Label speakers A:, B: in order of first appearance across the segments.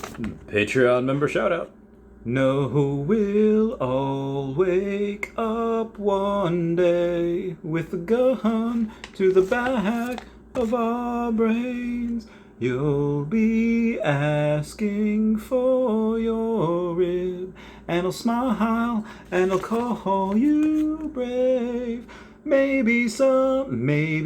A: Patreon member shout out. No, we'll all wake up one day with a gun to the back of our brains. You'll be asking for your rib, and I'll smile and I'll call you brave. Maybe someday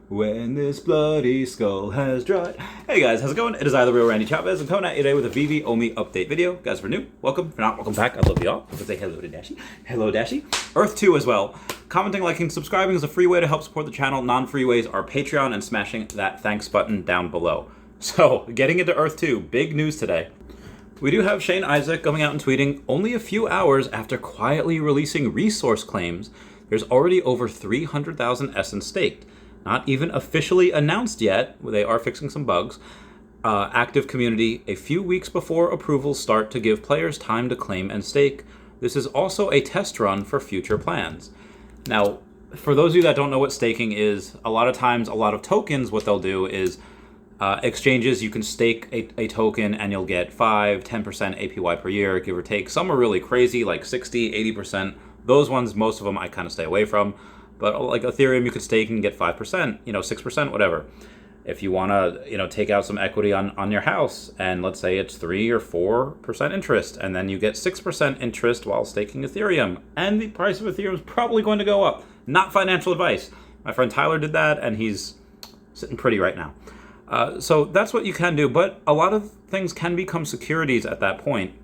A: when this bloody skull has dried. Hey guys, how's it going? It is I, the real Randy Chavez. I'm coming at you today with a Veve Omi update video. Guys, if you're new, welcome. If you're not, welcome back. I love y'all. I'm gonna say hello to Dashi. Hello, Dashi. Earth 2 as well. Commenting, liking, subscribing is a free way to help support the channel. Non-free ways are Patreon and smashing that thanks button down below. So, getting into Earth 2, big news today. We do have Shane Isaac coming out and tweeting, only a few hours after quietly releasing resource claims, there's already over 300,000 essence staked. Not even officially announced yet, they are fixing some bugs. Active community, a few weeks before approvals start to give players time to claim and stake. This is also a test run for future plans. Now, for those of you that don't know what staking is, a lot of times, a lot of tokens, what they'll do is exchanges, you can stake a token and you'll get 5, 10% APY per year, give or take. Some are really crazy, like 60, 80%. Those ones, most of them I kind of stay away from. But like Ethereum, you could stake and get 5%, 6%, whatever. If you want to, take out some equity on your house, and let's say it's 3 or 4% interest, and then you get 6% interest while staking Ethereum, and the price of Ethereum is probably going to go up. Not financial advice. My friend Tyler did that, and he's sitting pretty right now. So that's what you can do, but a lot of things can become securities at that point.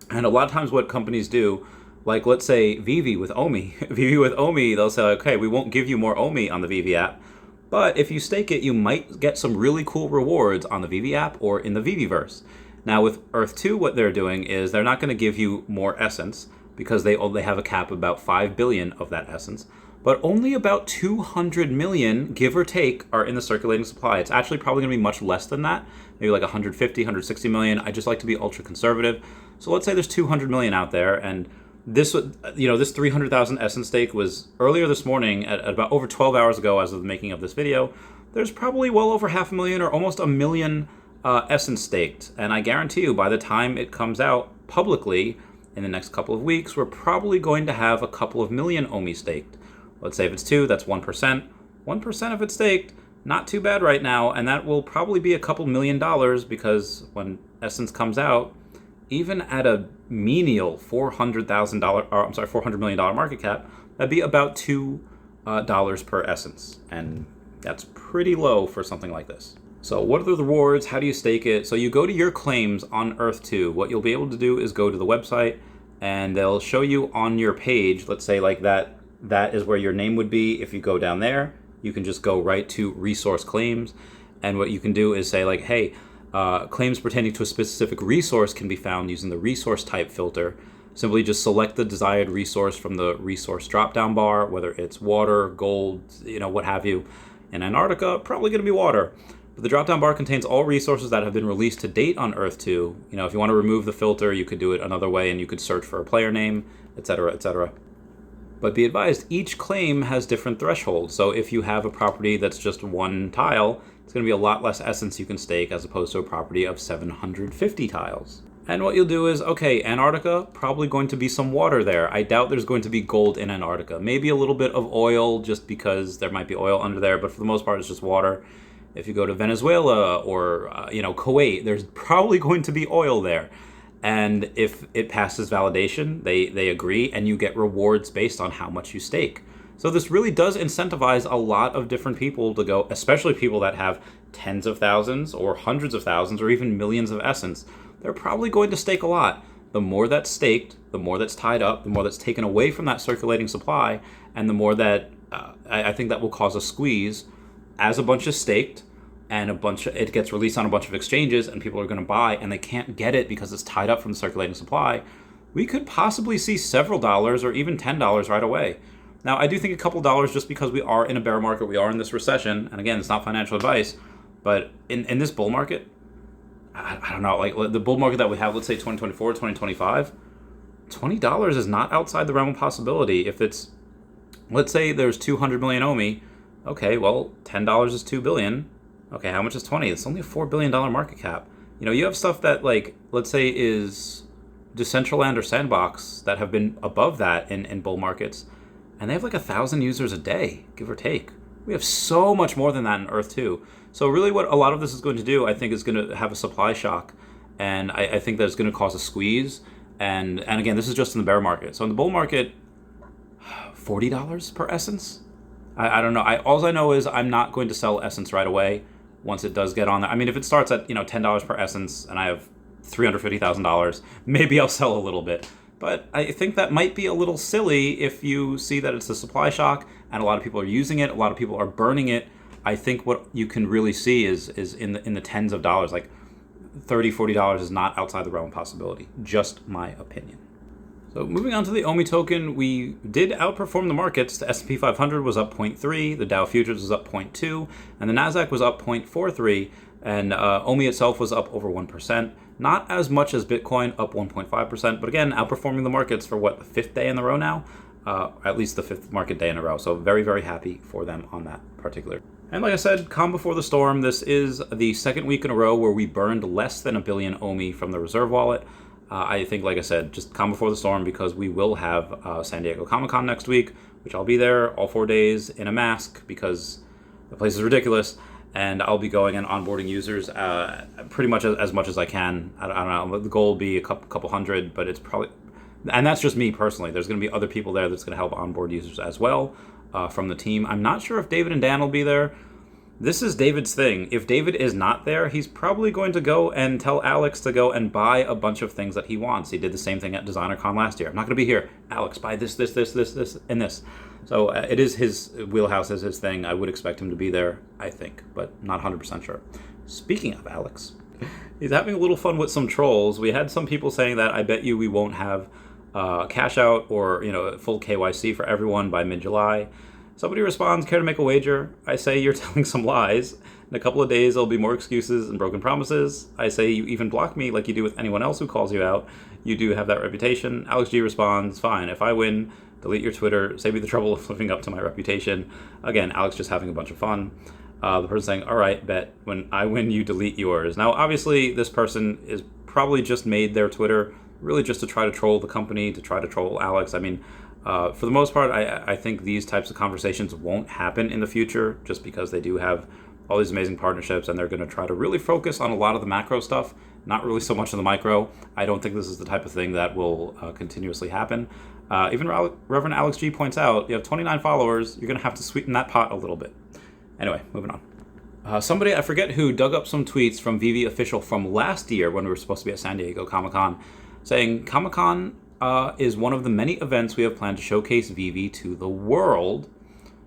A: And a lot of times what companies do, like let's say Veve with Omi, they'll say, okay, we won't give you more Omi on the Veve app, but if you stake it, you might get some really cool rewards on the Veve app or in the Veveverse. Now with Earth 2, what they're doing is they're not going to give you more essence because they have a cap of about 5 billion of that essence. But only about 200 million, give or take, are in the circulating supply. It's actually probably going to be much less than that, maybe like 150, 160 million. I just like to be ultra conservative. So let's say there's 200 million out there, and this 300,000 essence stake was earlier this morning at about over 12 hours ago as of the making of this video. There's probably well over 500,000 or almost a million essence staked. And I guarantee you by the time it comes out publicly in the next couple of weeks, we're probably going to have a couple of million Omi staked. Let's say if it's 2, that's 1%. 1% of it staked, not too bad right now, and that will probably be a couple $1 million because when Essence comes out, even at a menial $400 million market cap, that'd be about $2 per Essence, and that's pretty low for something like this. So what are the rewards? How do you stake it? So you go to your claims on Earth 2. What you'll be able to do is go to the website, and they'll show you on your page, let's say like that is where your name would be. If you go down there, you can just go right to resource claims. And what you can do is say like, hey, claims pertaining to a specific resource can be found using the resource type filter. Simply just select the desired resource from the resource drop-down bar, whether it's water, gold, what have you. In Antarctica, probably going to be water. But the drop-down bar contains all resources that have been released to date on Earth 2. If you want to remove the filter, you could do it another way, and you could search for a player name, etc., etc. But be advised, each claim has different thresholds. So if you have a property that's just one tile, it's going to be a lot less essence you can stake as opposed to a property of 750 tiles. And what you'll do is, okay, Antarctica, probably going to be some water there. I doubt there's going to be gold in Antarctica. Maybe a little bit of oil just because there might be oil under there, but for the most part, it's just water. If you go to Venezuela or, Kuwait, there's probably going to be oil there. And if it passes validation, they agree, and you get rewards based on how much you stake. So this really does incentivize a lot of different people to go, especially people that have tens of thousands or hundreds of thousands or even millions of essence. They're probably going to stake a lot. The more that's staked, the more that's tied up, the more that's taken away from that circulating supply, and the more that I think that will cause a squeeze as a bunch is staked. And it gets released on a bunch of exchanges and people are going to buy and they can't get it because it's tied up from the circulating supply, we could possibly see several dollars or even $10 right away. Now, I do think a couple dollars just because we are in a bear market, we are in this recession, and again, it's not financial advice, but in this bull market, I don't know, like the bull market that we have, let's say 2024, 2025, $20 is not outside the realm of possibility. If it's, let's say there's 200 million Omi, okay, well, $10 is 2 billion. Okay, how much is 20? It's only a $4 billion market cap. You have stuff that, like, let's say is Decentraland or Sandbox that have been above that in bull markets, and they have like 1,000 users a day, give or take. We have so much more than that in Earth 2. So really what a lot of this is going to do, I think, is going to have a supply shock, and I think that it's going to cause a squeeze. And again, this is just in the bear market. So in the bull market, $40 per essence? I don't know. All I know is I'm not going to sell essence right away once it does get on there. I mean, if it starts at $10 per essence and I have $350,000, maybe I'll sell a little bit. But I think that might be a little silly if you see that it's a supply shock and a lot of people are using it, a lot of people are burning it. I think what you can really see is in the tens of dollars, like $30, $40 is not outside the realm of possibility. Just my opinion. So moving on to the OMI token, we did outperform the markets. The S&P 500 was up 0.3, the Dow Futures was up 0.2, and the Nasdaq was up 0.43, and OMI itself was up over 1%. Not as much as Bitcoin, up 1.5%, but again, outperforming the markets for the fifth day in a row now, at least the fifth market day in a row. So very, very happy for them on that particular. And like I said, calm before the storm. This is the second week in a row where we burned less than 1 billion OMI from the reserve wallet. I think, like I said, just calm before the storm, because we will have San Diego Comic-Con next week, which I'll be there all 4 days in a mask because the place is ridiculous. And I'll be going and onboarding users pretty much as I can. I don't know. The goal will be a couple hundred, but it's probably... And that's just me personally. There's going to be other people there that's going to help onboard users as well from the team. I'm not sure if David and Dan will be there. This is David's thing. If David is not there, he's probably going to go and tell Alex to go and buy a bunch of things that he wants. He did the same thing at DesignerCon last year. I'm not going to be here. Alex, buy this, and this. So it is his wheelhouse, is his thing. I would expect him to be there, I think, but not 100% sure. Speaking of Alex, he's having a little fun with some trolls. We had some people saying that I bet you we won't have cash out or full KYC for everyone by mid-July. Somebody responds, care to make a wager? I say you're telling some lies. In a couple of days, there'll be more excuses and broken promises. I say you even block me like you do with anyone else who calls you out. You do have that reputation. Alex G responds, fine, if I win, delete your Twitter, save me the trouble of living up to my reputation. Again, Alex just having a bunch of fun. The person saying, all right, bet, when I win, you delete yours. Now, obviously, this person is probably just made their Twitter really just to try to troll the company, to try to troll Alex. I mean, for the most part, I think these types of conversations won't happen in the future just because they do have all these amazing partnerships and they're going to try to really focus on a lot of the macro stuff, not really so much on the micro. I don't think this is the type of thing that will continuously happen. Even Reverend Alex G points out, you have 29 followers, you're going to have to sweeten that pot a little bit. Anyway, moving on. Somebody, I forget who, dug up some tweets from Veve official from last year when we were supposed to be at San Diego Comic-Con, saying Comic-Con is one of the many events we have planned to showcase Veve to the world.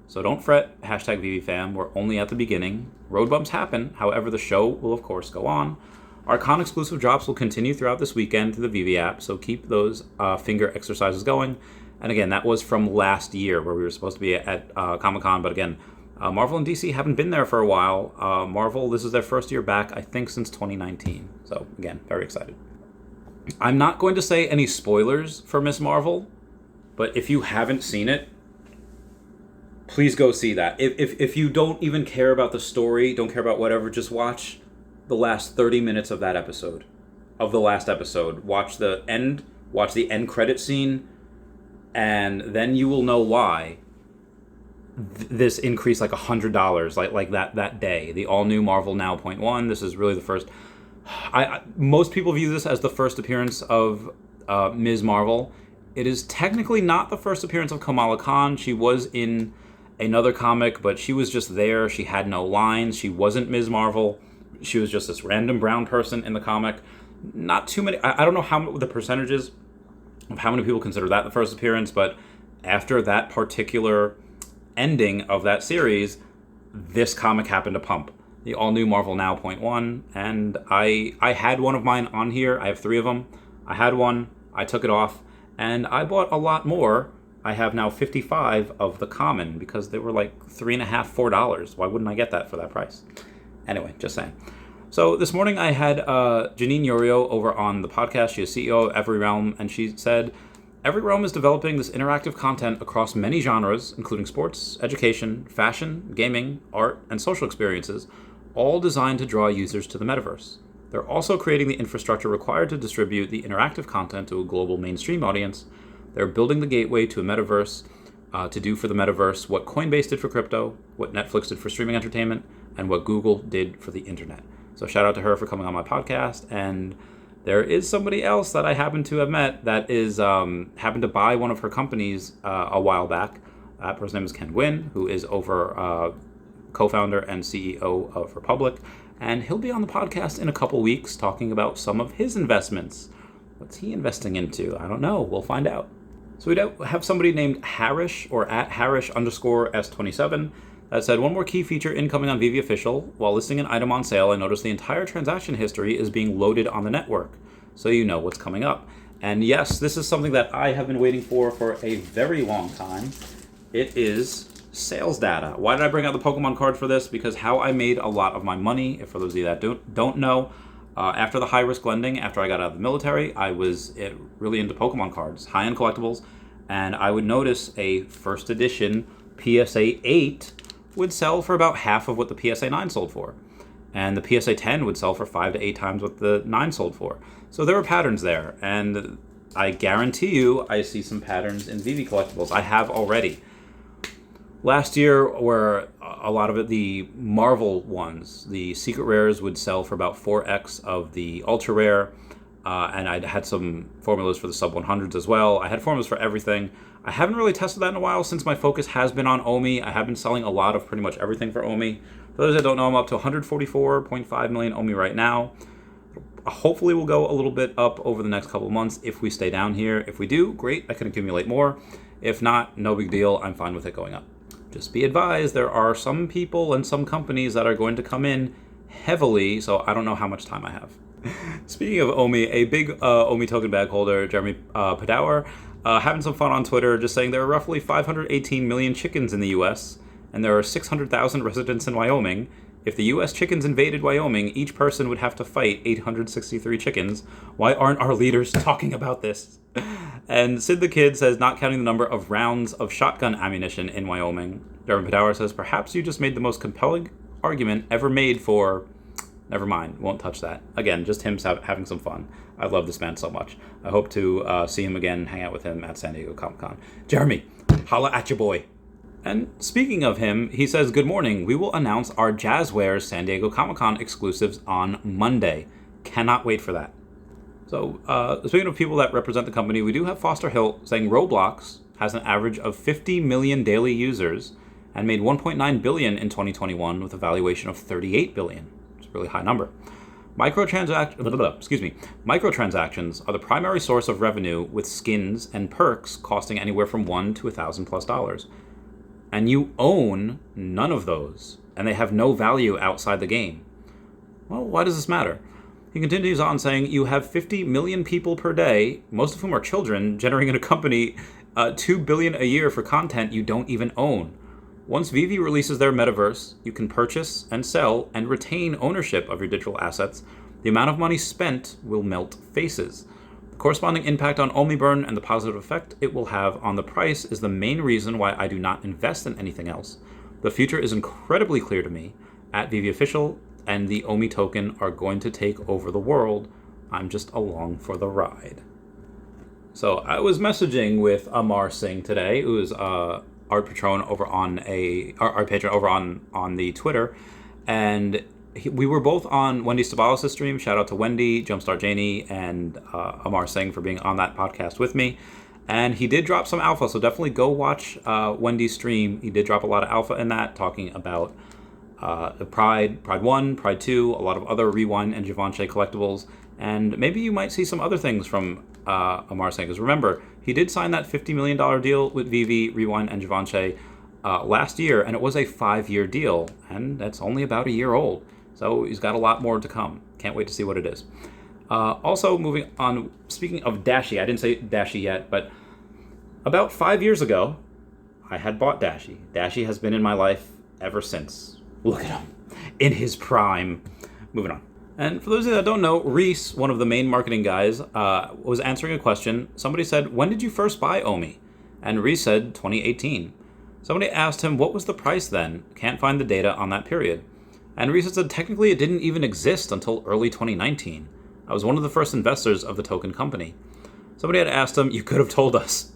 A: So don't fret, hashtag VeveFam, we're only at the beginning. Road bumps happen, however the show will of course go on. Our con exclusive drops will continue throughout this weekend to the Veve app, so keep those finger exercises going. And again, that was from last year where we were supposed to be at Comic-Con, but again, Marvel and DC haven't been there for a while. Marvel, this is their first year back, I think since 2019. So again, very excited. I'm not going to say any spoilers for Ms. Marvel, but if you haven't seen it, please go see that. If you don't even care about the story, don't care about whatever, just watch the last 30 minutes of that episode, of the last episode. Watch the end credit scene, and then you will know why this increased like $100 like that day. The all new Marvel Now .1. This is really the first. Most people view this as the first appearance of Ms. Marvel. It is technically not the first appearance of Kamala Khan. She was in another comic, but she was just there. She had no lines. She wasn't Ms. Marvel. She was just this random brown person in the comic. Not too many. I don't know how the percentages of how many people consider that the first appearance, but after that particular ending of that series, this comic happened to pump. The all-new Marvel Now .1, and I had one of mine on here. I have 3 of them. I had one, I took it off, and I bought a lot more. I have now 55 of the common because they were like $3.50, $4. Why wouldn't I get that for that price? Anyway, just saying. So this morning I had Janine Yorio over on the podcast. She is CEO of Every Realm, and she said, Every Realm is developing this interactive content across many genres, including sports, education, fashion, gaming, art, and social experiences, all designed to draw users to the metaverse. They're also creating the infrastructure required to distribute the interactive content to a global mainstream audience. They're building the gateway to a metaverse to do for the metaverse what Coinbase did for crypto, what Netflix did for streaming entertainment, and what Google did for the internet. So shout out to her for coming on my podcast. And there is somebody else that I happen to have met that is happened to buy one of her companies a while back. That person's name is Ken Wynn, who is over co-founder and CEO of Republic. And he'll be on the podcast in a couple weeks talking about some of his investments. What's he investing into? I don't know. We'll find out. So we have somebody named Harish, or at Harish_S27, that said, one more key feature incoming on Veve Official. While listing an item on sale, I noticed the entire transaction history is being loaded on the network, so you know what's coming up. And yes, this is something that I have been waiting for a very long time. It is sales data. Why did I bring out the Pokemon card for this? Because how I made a lot of my money, if for those of you that don't know, after the high-risk lending, after I got out of the military, I was really into Pokemon cards, high-end collectibles, and I would notice a first edition PSA 8 would sell for about half of what the PSA 9 sold for. And the PSA 10 would sell for 5 to 8 times what the 9 sold for. So there were patterns there, and I guarantee you I see some patterns in Veve collectibles. I have already. Last year, where a lot of it, the Marvel ones, the secret rares would sell for about 4x of the ultra rare, and I had some formulas for the sub 100s as well. I had formulas for everything. I haven't really tested that in a while since my focus has been on OMI. I have been selling a lot of pretty much everything for OMI. For those that don't know, I'm up to 144.5 million OMI right now. Hopefully we'll go a little bit up over the next couple of months if we stay down here. If we do, great, I can accumulate more. If not, no big deal, I'm fine with it going up. Just be advised, there are some people and some companies that are going to come in heavily, so I don't know how much time I have. Speaking of OMI, a big OMI token bag holder, Jeremy Padower, having some fun on Twitter, just saying there are roughly 518 million chickens in the U.S., and there are 600,000 residents in Wyoming. If the U.S. chickens invaded Wyoming, each person would have to fight 863 chickens. Why aren't our leaders talking about this? And Sid the Kid says, not counting the number of rounds of shotgun ammunition in Wyoming. Jeremy Padower says, perhaps you just made the most compelling argument ever made for... Never mind, won't touch that. Again, just him having some fun. I love this man so much. I hope to see him again, hang out with him at San Diego Comic-Con. Jeremy, holla at your boy. And speaking of him, he says, good morning. We will announce our Jazzwares San Diego Comic-Con exclusives on Monday. Cannot wait for that. So, speaking of people that represent the company, we do have Foster Hill saying Roblox has an average of 50 million daily users and made 1.9 billion in 2021 with a valuation of 38 billion. It's a really high number. Microtransactions are the primary source of revenue, with skins and perks costing anywhere from $1 to $1,000+. And you own none of those, and they have no value outside the game. Well, why does this matter? He continues on saying, you have 50 million people per day, most of whom are children, generating a company $2 billion a year for content you don't even own. Once Veve releases their metaverse, you can purchase and sell and retain ownership of your digital assets. The amount of money spent will melt faces. The corresponding impact on OMI burn and the positive effect it will have on the price is the main reason why I do not invest in anything else. The future is incredibly clear to me. At Veve Official and the OMI token are going to take over the world. I'm just along for the ride. So I was messaging with Amar Singh today, who is art patron over on art patron over on the Twitter, and we were both on Wendy Stibalis' stream. Shout out to Wendy, Jumpstart Janie, and Amar Singh for being on that podcast with me. And he did drop some alpha, so definitely go watch Wendy's stream. He did drop a lot of alpha in that, talking about the Pride 1, Pride 2, a lot of other Rewind and Givenchy collectibles, and maybe you might see some other things from Amar Singh. Because remember, he did sign that $50 million deal with Veve, Rewind, and Givenchy last year, and it was a 5-year deal, and that's only about a year old. So he's got a lot more to come. Can't wait to see what it is. Also, moving on, speaking of Dashi, I didn't say Dashi yet, but about 5 years ago, I had bought Dashi. Dashi has been in my life ever since. Look at him, in his prime. Moving on. And for those of you that don't know, Reese, one of the main marketing guys, was answering a question. Somebody said, when did you first buy OMI? And Reese said, 2018. Somebody asked him, what was the price then? Can't find the data on that period. And Reese said technically it didn't even exist until early 2019. I was one of the first investors of the token company. Somebody had asked him, you could have told us.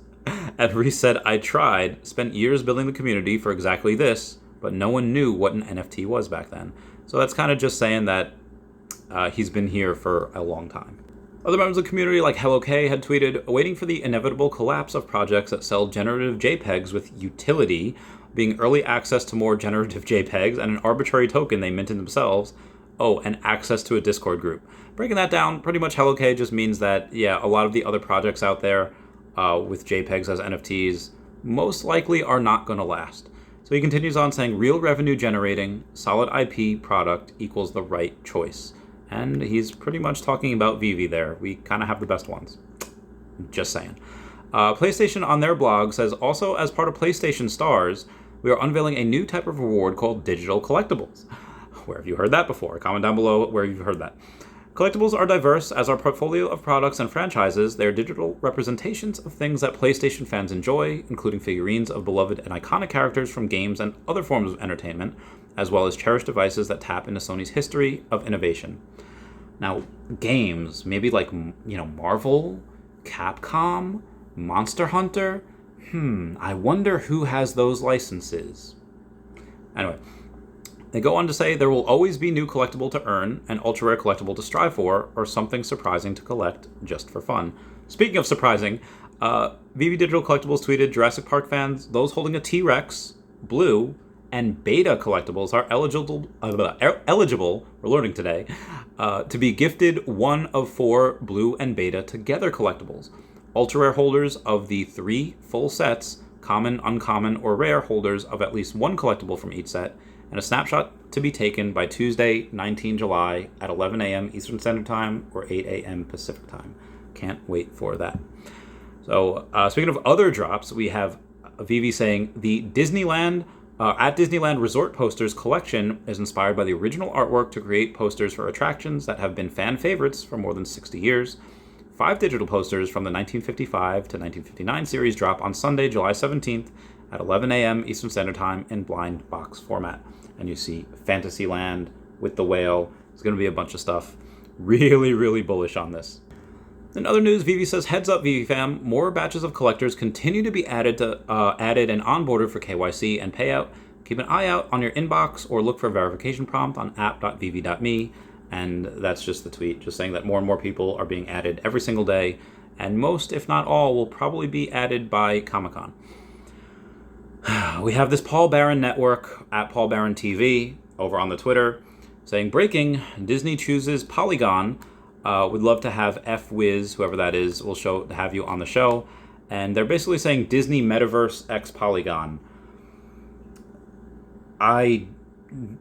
A: And Reese said, I tried, spent years building the community for exactly this, but no one knew what an NFT was back then. So that's kind of just saying that he's been here for a long time. Other members of the community like Hello K had tweeted, waiting for the inevitable collapse of projects that sell generative JPEGs with utility, being early access to more generative JPEGs and an arbitrary token they minted themselves. Oh, and access to a Discord group. Breaking that down, pretty much Hello K just means that, yeah, a lot of the other projects out there with JPEGs as NFTs most likely are not going to last. So he continues on saying, real revenue generating, solid IP product equals the right choice. And he's pretty much talking about Veve there. We kind of have the best ones. Just saying. PlayStation on their blog says, also as part of PlayStation Stars, we are unveiling a new type of reward called digital collectibles. Where have you heard that before? Comment down below where you've heard that. Collectibles are diverse as our portfolio of products and franchises. They are digital representations of things that PlayStation fans enjoy, including figurines of beloved and iconic characters from games and other forms of entertainment, as well as cherished devices that tap into Sony's history of innovation. Now, games, maybe like, Marvel, Capcom, Monster Hunter. I wonder who has those licenses. Anyway, they go on to say there will always be new collectible to earn, an ultra-rare collectible to strive for, or something surprising to collect just for fun. Speaking of surprising, Veve Digital Collectibles tweeted, Jurassic Park fans, those holding a T-Rex, blue, and beta collectibles are eligible, we're learning today, to be gifted one of 4 blue and beta together collectibles. Ultra-rare holders of the 3 full sets, common, uncommon, or rare holders of at least 1 collectible from each set, and a snapshot to be taken by Tuesday, 19 July at 11 a.m. Eastern Standard Time or 8 a.m. Pacific Time. Can't wait for that. So, speaking of other drops, we have Veve saying the Disneyland at Disneyland Resort Posters collection is inspired by the original artwork to create posters for attractions that have been fan favorites for more than 60 years. 5 digital posters from the 1955 to 1959 series drop on Sunday, July 17th at 11 a.m. Eastern Standard Time in blind box format. And you see Fantasyland with the whale. It's going to be a bunch of stuff. Really, really bullish on this. In other news, Veve says, heads up, Veve fam, more batches of collectors continue to be added and onboarded for KYC and payout. Keep an eye out on your inbox or look for a verification prompt on app.veve.me. And that's just the tweet, just saying that more and more people are being added every single day. And most, if not all, will probably be added by Comic-Con. We have this Paul Barron network at Paul Barron TV over on the Twitter saying, breaking, Disney chooses Polygon. Would love to have F-Wiz, whoever that is, will have you on the show. And they're basically saying Disney Metaverse X Polygon. I'm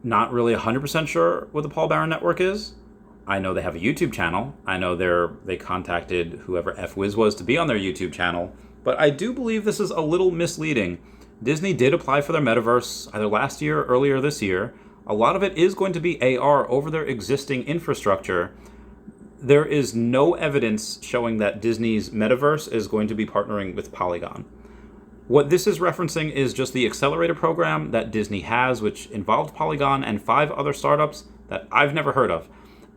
A: not really 100% sure what the Paul Barron network is. I know they have a YouTube channel. I know they contacted whoever F-Wiz was to be on their YouTube channel. But I do believe this is a little misleading. Disney did apply for their metaverse either last year or earlier this year. A lot of it is going to be AR over their existing infrastructure. There is no evidence showing that Disney's metaverse is going to be partnering with Polygon. What this is referencing is just the accelerator program that Disney has, which involved Polygon and 5 other startups that I've never heard of.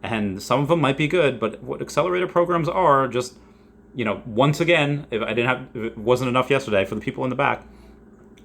A: And some of them might be good, but what accelerator programs are, just, once again, if it wasn't enough yesterday for the people in the back,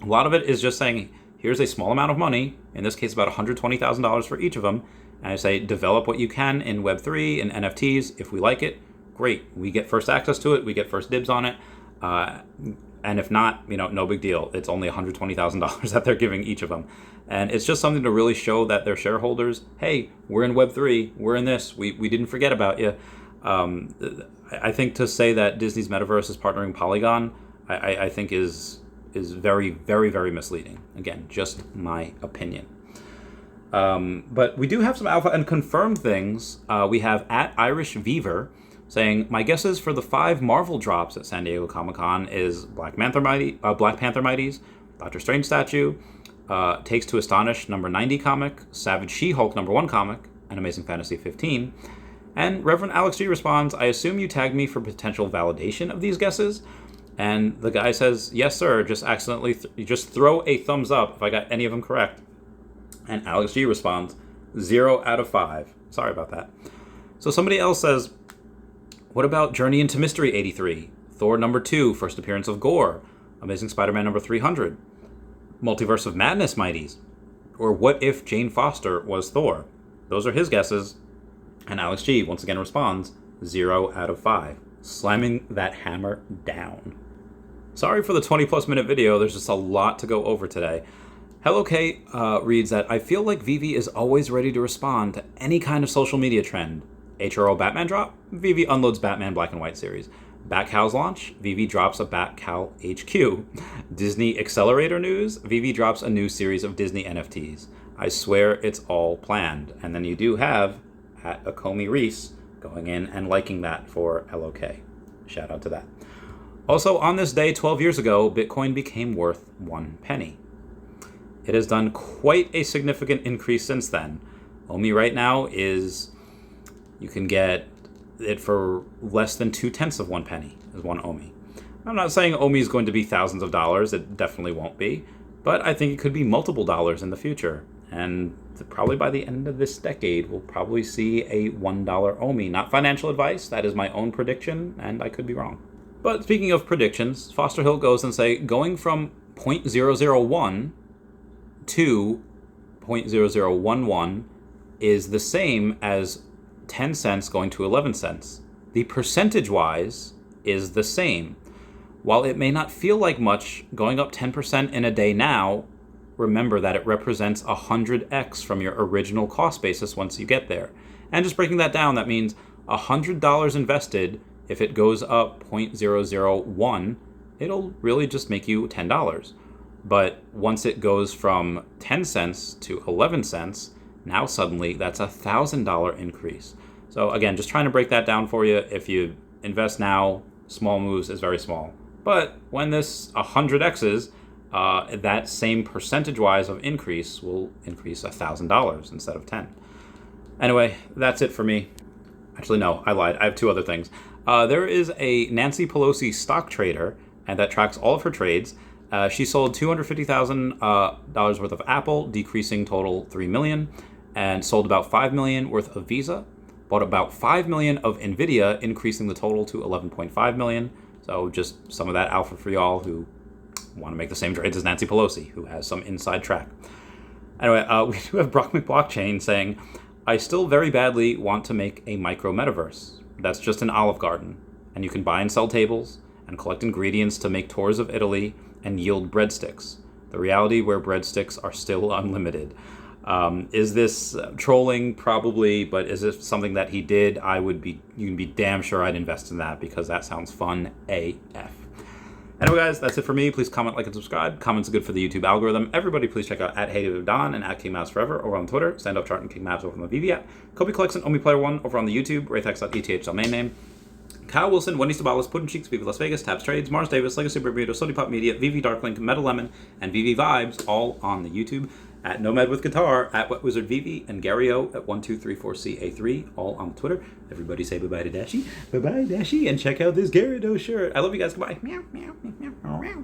A: a lot of it is just saying, here's a small amount of money, in this case about $120,000 for each of them, and I say develop what you can in Web3 and NFTs. If we like it, great. We get first access to it. We get first dibs on it. And if not, no big deal. It's only $120,000 that they're giving each of them. And it's just something to really show that their shareholders, hey, we're in Web3. We're in this. We didn't forget about you. I think to say that Disney's Metaverse is partnering Polygon, I think is very, very, very misleading. Again, just my opinion. But we do have some alpha and confirmed things. We have at Irish Vever saying, my guesses for the 5 Marvel drops at San Diego Comic-Con is Black Panther Mighties, Doctor Strange statue, Takes to Astonish number 90 comic, Savage She-Hulk number 1 comic, and Amazing Fantasy 15. And Reverend Alex G responds, I assume you tagged me for potential validation of these guesses. And the guy says, yes, sir, just accidentally, just throw a thumbs up if I got any of them correct. And Alex G responds, 0 out of 5. Sorry about that. So somebody else says, what about Journey into Mystery 83? Thor number 2, first appearance of Gore. Amazing Spider-Man number 300. Multiverse of Madness Mighties. Or what if Jane Foster was Thor? Those are his guesses. And Alex G once again responds, 0 out of 5. Slamming that hammer down. Sorry for the 20-plus minute video. There's just a lot to go over today. Hello Kate reads that I feel like Veve is always ready to respond to any kind of social media trend. HRO Batman drop, Veve unloads Batman Black and White series. Batcow's launch, Veve drops a Batcow HQ. Disney Accelerator news, Veve drops a new series of Disney NFTs. I swear it's all planned. And then you do have at Akomi Reese going in and liking that for LOK. Shout out to that. Also, on this day 12 years ago, Bitcoin became worth 1 penny. It has done quite a significant increase since then. OMI right now is, you can get it for less than 2/10 of 1 penny is 1 OMI. I'm not saying OMI is going to be thousands of dollars. It definitely won't be. But I think it could be multiple dollars in the future. And probably by the end of this decade, we'll probably see a $1 OMI. Not financial advice. That is my own prediction, and I could be wrong. But speaking of predictions, Foster Hill goes and say, going from 0.001 to 0.0011 is the same as 10 cents going to 11 cents. The percentage-wise is the same. While it may not feel like much, going up 10% in a day now, remember that it represents 100x from your original cost basis once you get there. And just breaking that down, that means $100 invested, if it goes up 0.001, it'll really just make you $10. But once it goes from 10 cents to 11 cents, now suddenly that's a $1,000 increase. So again, just trying to break that down for you. If you invest now, small moves is very small. But when this 100x's, that same percentage-wise of increase will increase $1,000 instead of 10. Anyway, that's it for me. Actually, no, I lied. I have 2 other things. There is a Nancy Pelosi stock trader, and that tracks all of her trades. She sold $250,000 worth of Apple, decreasing total $3 million, and sold about $5 million worth of Visa. Bought about $5 million of Nvidia, increasing the total to $11.5 million. So just some of that alpha for y'all who want to make the same trades as Nancy Pelosi, who has some inside track. Anyway, we do have Brock McBlockchain saying, I still very badly want to make a micro metaverse. That's just an Olive Garden, and you can buy and sell tables and collect ingredients to make tours of Italy and yield breadsticks. The reality where breadsticks are still unlimited. Is this trolling? Probably, but is it something that he did? You can be damn sure I'd invest in that because that sounds fun AF. Anyway, guys, that's it for me. Please comment, like, and subscribe. Comments are good for the YouTube algorithm. Everybody, please check out @HeyDon and @KingMavsForever over on Twitter. Stand Up Chart and King Mavs over on the Veve app. Kobe Collection, Omi Player 1 over on the YouTube. Raythex.eth domain name. Kyle Willson, Wendy Stibalis, Puddin' Cheeks, Veve Las Vegas, Tabs Trades, Mars Davis, Legacy Bermuda, Sony Pop Media, Veve Darklink, Metal Lemon, and Veve Vibes, all on the YouTube. @Nomad with Guitar, @WetWizard Veve, and Gary O @1234CA3, all on Twitter. Everybody say bye-bye to Dashi. Bye-bye, Dashi, and check out this Gyarados shirt. I love you guys. Goodbye. Meow, meow, meow, meow, meow.